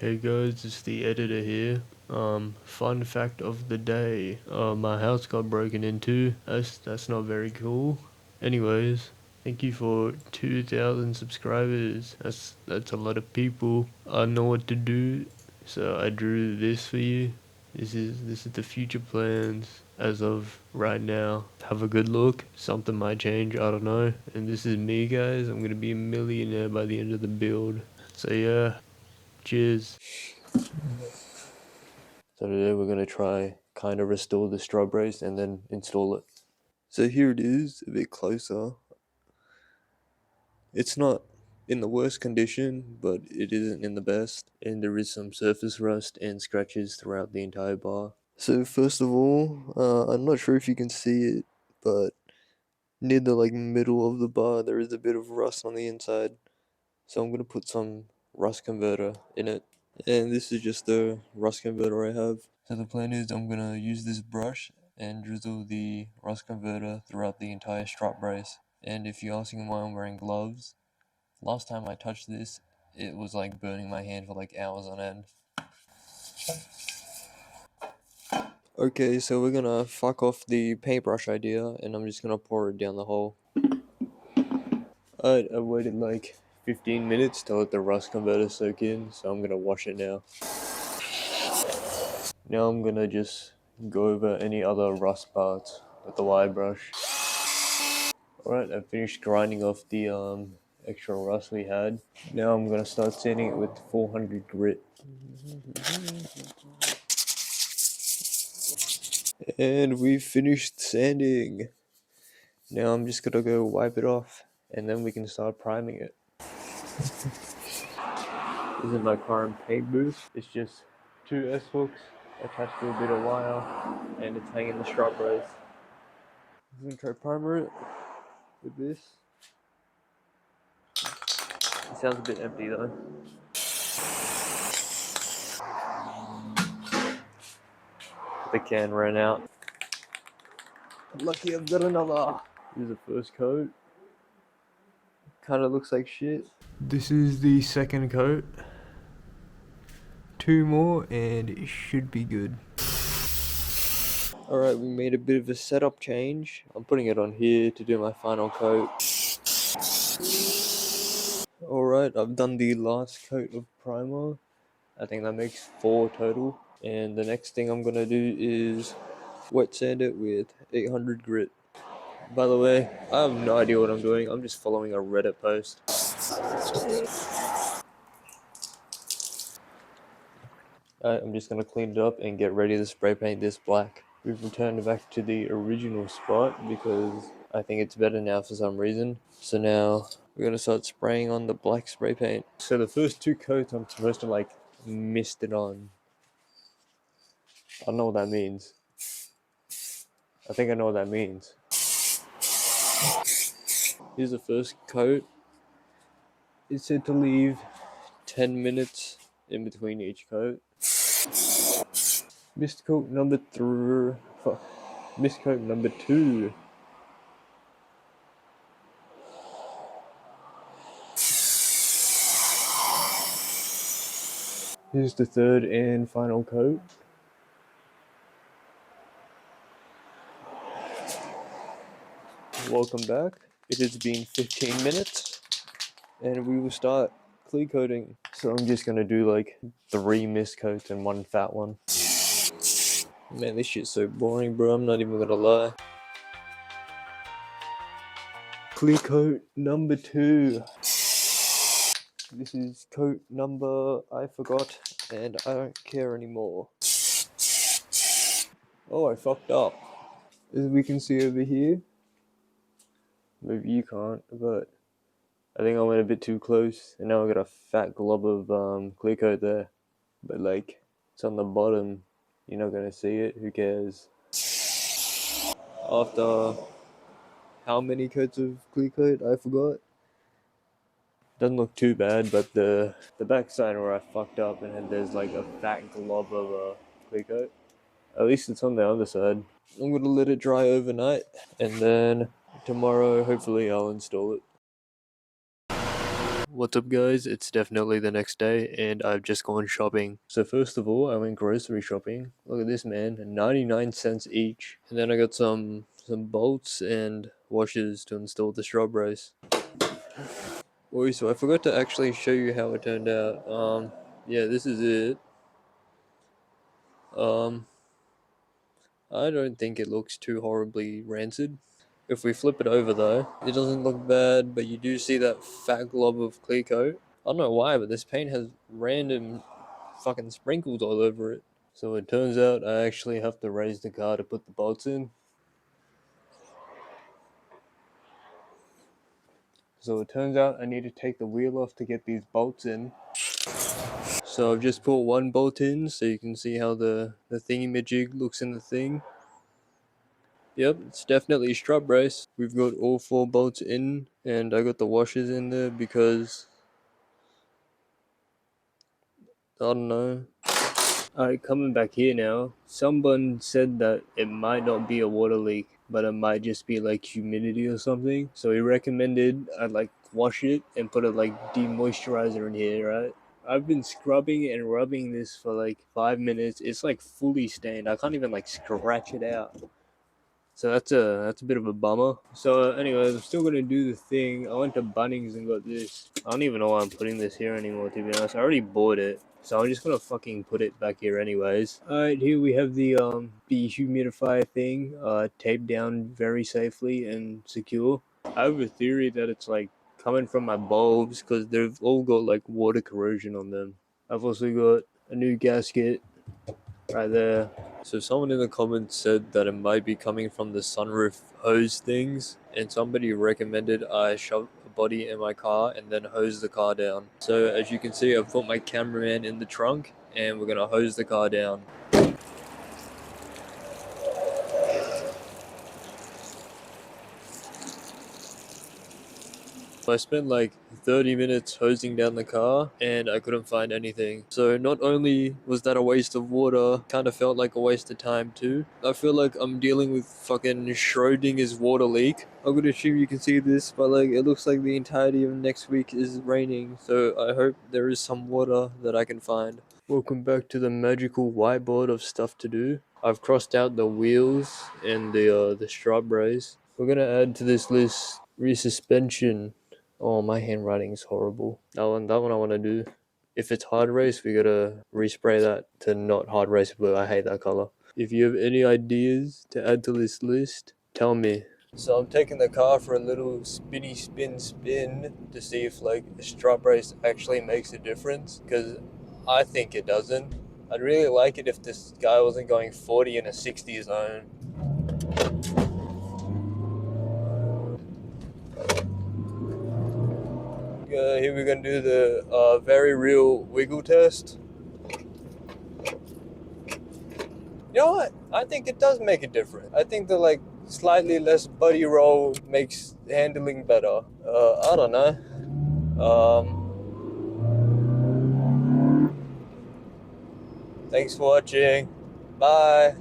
Hey guys, it's the editor here. Fun fact of the day. My house got broken into. That's not very cool. Anyways, thank you for 2,000 subscribers. That's a lot of people. I know what to do, so I drew this for you. This is the future plans as of right now. Have a good look. Something might change, I don't know. And this is me, guys. I'm gonna be a millionaire by the end of the build. So yeah, cheers. So today we're gonna try kind of restore the strawberries and then install it. So here it is, a bit closer. It's not in the worst condition, but it isn't in the best, and there is some surface rust and scratches throughout the entire bar. So first of all, I'm not sure if you can see it, but near the middle of the bar there is a bit of rust on the inside. So I'm gonna put some rust converter in it. And this is just the rust converter I have. So the plan is I'm gonna use this brush and drizzle the rust converter throughout the entire strut brace. And if you're asking why I'm wearing gloves, last time I touched this, it was like burning my hand for like hours on end. Okay, so we're gonna fuck off the paintbrush idea and I'm just gonna pour it down the hole. I waited like 15 minutes to let the rust converter soak in, so I'm gonna wash it now. Now I'm gonna just go over any other rust parts with the wide brush. Alright, I finished grinding off the extra rust we had. Now I'm gonna start sanding it with 400 grit. And we finished sanding. Now I'm just gonna go wipe it off and then we can start priming it. This is my current paint booth. It's just 2 S-hooks attached to a bit of wire and it's hanging the strut brace. I'm gonna try primer it with this. It sounds a bit empty though. The can ran out. Lucky I've got another. Here's the first coat. Kinda looks like shit. This is the second coat. 2 more and it should be good. Alright, we made a bit of a setup change. I'm putting it on here to do my final coat. Alright, I've done the last coat of primer. I think that makes 4 total. And the next thing I'm gonna do is wet sand it with 800 grit. By the way, I have no idea what I'm doing. I'm just following a Reddit post. I'm just gonna clean it up and get ready to spray paint this black. We've returned back to the original spot because I think it's better now for some reason. So now we're gonna start spraying on the black spray paint. So the first 2 coats I'm supposed to mist it on. I don't know what that means. I think I know what that means. Here's the first coat. It said to leave 10 minutes in between each coat. Mist coat number 3. Mist coat number 2. Here's the third and final coat. Welcome back. It has been 15 minutes and we will start clear coating. So I'm just gonna do 3 mist coats and 1 fat one. Man, this shit's so boring, bro. I'm not even gonna lie. Clear coat number 2. This is coat number I forgot and I don't care anymore. Oh, I fucked up. As we can see over here, maybe you can't, but I think I went a bit too close and now I got a fat glob of clear coat there. But it's on the bottom, you're not gonna see it, who cares? After how many coats of clear coat, I forgot. Doesn't look too bad, but the back side where I fucked up and there's a fat glob of clear coat. At least it's on the other side. I'm gonna let it dry overnight and then tomorrow hopefully I'll install it. What's up guys, it's definitely the next day and I've just gone shopping. So first of all, I went grocery shopping. Look at this man, 99 cents each. And then I got some bolts and washers to install the Strut brace. Oh, so I forgot to actually show you how it turned out. Yeah, this is it. I don't think it looks too horribly rancid. If we flip it over though, it doesn't look bad, but you do see that fat glob of clear coat. I don't know why, but this paint has random fucking sprinkles all over it. So it turns out I actually have to raise the car to put the bolts in. So it turns out I need to take the wheel off to get these bolts in. So I've just put one bolt in so you can see how the thingy-majig looks in the thing. Yep, it's definitely a strut brace. We've got all 4 bolts in and I got the washers in there because I don't know. Alright, coming back here now. Someone said that it might not be a water leak, but it might just be like humidity or something. So he recommended I like wash it and put a like demoisturizer in here, right? I've been scrubbing and rubbing this for like 5 minutes. It's like fully stained. I can't even like scratch it out. So that's a bit of a bummer. So anyways, I'm still gonna do the thing. I went to Bunnings and got this. I don't even know why I'm putting this here anymore, to be honest. I already bought it, so I'm just gonna fucking put it back here anyways. Alright, here we have the dehumidifier thing, taped down very safely and secure. I have a theory that it's like coming from my bulbs because they've all got like water corrosion on them. I've also got a new gasket right there. So someone in the comments said that it might be coming from the sunroof hose things, and somebody recommended I shove a body in my car and then hose the car down. So as you can see, I've put my cameraman in the trunk and we're gonna hose the car down. I spent like 30 minutes hosing down the car and I couldn't find anything. So not only was that a waste of water, kind of felt like a waste of time too. I feel like I'm dealing with fucking Schrodinger's water leak. I'm gonna assume you can see this, but like it looks like the entirety of next week is raining. So I hope there is some water that I can find. Welcome back to the magical whiteboard of stuff to do. I've crossed out the wheels and the strut brace. We're gonna add to this list resuspension. Oh, my handwriting is horrible. That one I want to do. If it's hard race, we gotta respray that to not hard race blue. I hate that color. If you have any ideas to add to this list, tell me. So I'm taking the car for a little spin to see if like a strut brace actually makes a difference, because I think it doesn't. I'd really like it if this guy wasn't going 40 in a 60 zone. Here we're gonna do the very real wiggle test. You know what? I think it does make a difference. I think the like slightly less buddy roll makes handling better. I don't know. Thanks for watching. Bye.